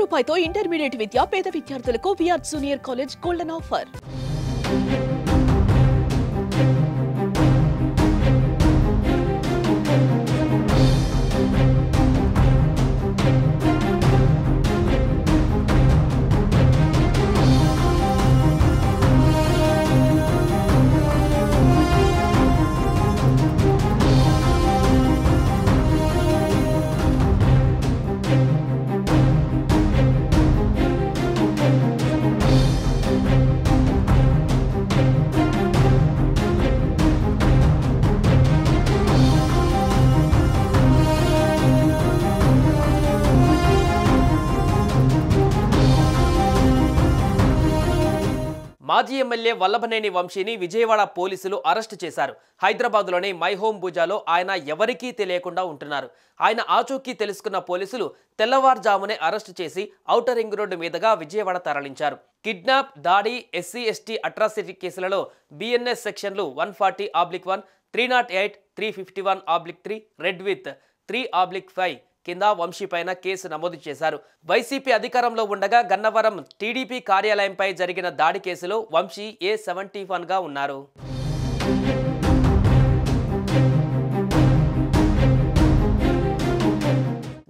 రూపాయితో intermediate విద్య పేద విద్యార్థులకు VR junior college golden offer. మాజీ ఎమ్మెల్యే వల్లభనేని వంశీని విజయవాడ పోలీసులు అరెస్టు చేశారు. హైదరాబాద్లోని మై హోమ్ భుజాలో ఆయన ఎవరికీ తెలియకుండా ఉంటున్నారు. ఆయన ఆచూకీ తెలుసుకున్న పోలీసులు తెల్లవారుజామునే అరెస్టు చేసి ఔటర్ రింగ్ రోడ్డు మీదుగా విజయవాడ తరలించారు. కిడ్నాప్, దాడి, ఎస్సీ ఎస్టీ అట్రాసిటీ కేసులలో బిఎన్ఎస్ సెక్షన్లు 140/1, 308, 351/3, రెడ్ విత్ 3/5 కింద వంశీ పైన కేసు నమోదు చేశారు. వైసీపీ అధికారంలో ఉండగా గన్నవరం టీడీపీ కార్యాలయంపై జరిగిన దాడి కేసులో వంశీ A71గా ఉన్నారు.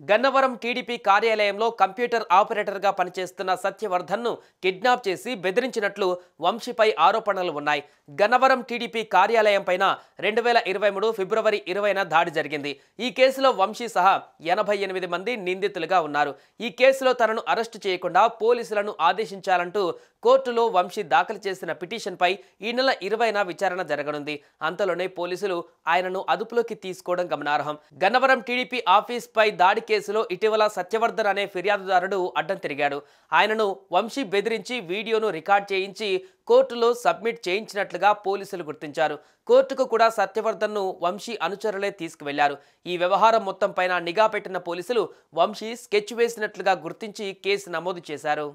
గన్నవరం టీడీపీ కార్యాలయంలో కంప్యూటర్ ఆపరేటర్గా పనిచేస్తున్న సత్యవర్ధన్ను కిడ్నాప్ చేసి బెదిరించినట్లు వంశీపై ఆరోపణలు ఉన్నాయి. గన్నవరం టీడీపీ కార్యాలయం పైన 2023 ఫిబ్రవరి 20న దాడి జరిగింది. ఈ కేసులో వంశీ సహా 88 మంది నిందితులుగా ఉన్నారు. ఈ కేసులో తనను అరెస్టు చేయకుండా పోలీసులను ఆదేశించాలంటూ కోర్టులో వంశీ దాఖలు చేసిన పిటిషన్పై ఈ నెల 20న విచారణ జరగనుంది. అంతలోనే పోలీసులు ఆయనను అదుపులోకి తీసుకోవడం గమనార్హం. గన్నవరం టీడీపీ ఆఫీస్ పై దాడి కేసులో ఇటీవల సత్యవర్ధన్ అనే ఫిర్యాదుదారుడు అడ్డం తిరిగాడు. ఆయనను వంశీ బెదిరించి వీడియోను రికార్డ్ చేయించి కోర్టులో సబ్మిట్ చేయించినట్లుగా పోలీసులు గుర్తించారు. కోర్టుకు కూడా సత్యవర్ధన్ను వంశీ అనుచరులే తీసుకువెళ్లారు. ఈ వ్యవహారం మొత్తం పైన నిఘా పెట్టిన పోలీసులు వంశీ స్కెచ్ వేసినట్లుగా గుర్తించి కేసు నమోదు చేశారు.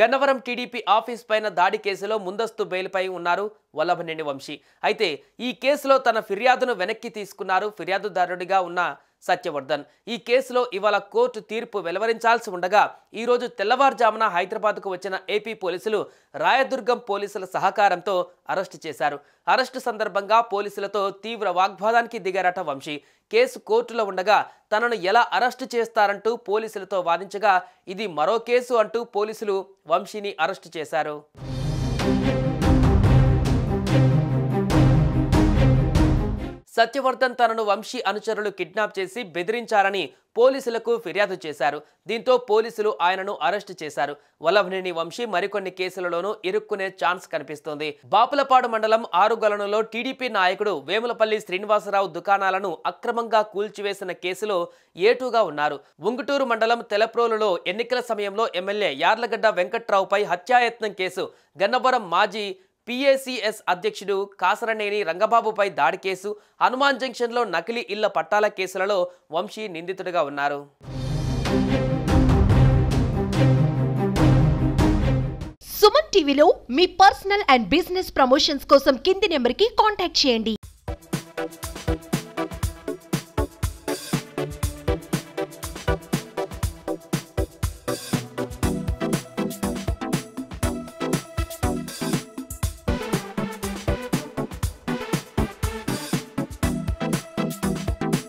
గన్నవరం టీడీపీ ఆఫీస్ పైన దాడి కేసులో ముందస్తు బెయిల్పై ఉన్నారు వల్లభనేని వంశీ. అయితే ఈ కేసులో తన ఫిర్యాదును వెనక్కి తీసుకున్నారు ఫిర్యాదుదారుడిగా ఉన్న సత్యవర్ధన్. ఈ కేసులో ఇవాళ కోర్టు తీర్పు వెలువరించాల్సి ఉండగా ఈరోజు తెల్లవారుజామున హైదరాబాద్కు వచ్చిన ఏపీ పోలీసులు రాయదుర్గం పోలీసుల సహకారంతో అరెస్టు చేశారు. అరెస్టు సందర్భంగా పోలీసులతో తీవ్ర వాగ్వాదానికి దిగారట వంశీ. కేసు కోర్టులో ఉండగా తనను ఎలా అరెస్టు చేస్తారంటూ పోలీసులతో వాదించగా ఇది మరో కేసు అంటూ పోలీసులు వంశీని అరెస్టు చేశారు. సత్యవర్ధన్ తనను వంశీ అనుచరులు కిడ్నాప్ చేసి బెదిరించారని పోలీసులకు ఫిర్యాదు చేశారు. దీంతో పోలీసులు ఆయనను అరెస్టు చేశారు. వల్లభనేని వంశీ మరికొన్ని కేసులలోనూ ఇరుక్కునే ఛాన్స్ కనిపిస్తోంది. బాపులపాడు మండలం ఆరుగొలనులో టీడీపీ నాయకుడు వేములపల్లి శ్రీనివాసరావు దుకాణాలను అక్రమంగా కూల్చివేసిన కేసులో ఏటుగా ఉన్నారు. ఉంగుటూరు మండలం తెలప్రోలులో ఎన్నికల సమయంలో ఎమ్మెల్యే యార్లగడ్డ వెంకట్రావుపై హత్యాయత్నం కేసు, గన్నవరం మాజీ PACS అధ్యక్షుడు కాసరనేని రంగబాబుపై దాడి కేసు, హనుమాన్ జంక్షన్లో నకిలీ ఇళ్ల పట్టాల కేసులలో వంశీ నిందితుడిగా ఉన్నారు. సుమన్ టీవీలో మీ పర్సనల్ అండ్ బిజినెస్ ప్రమోషన్స్ కోసం కింది నెంబర్కి కాంటాక్ట్ చేయండి.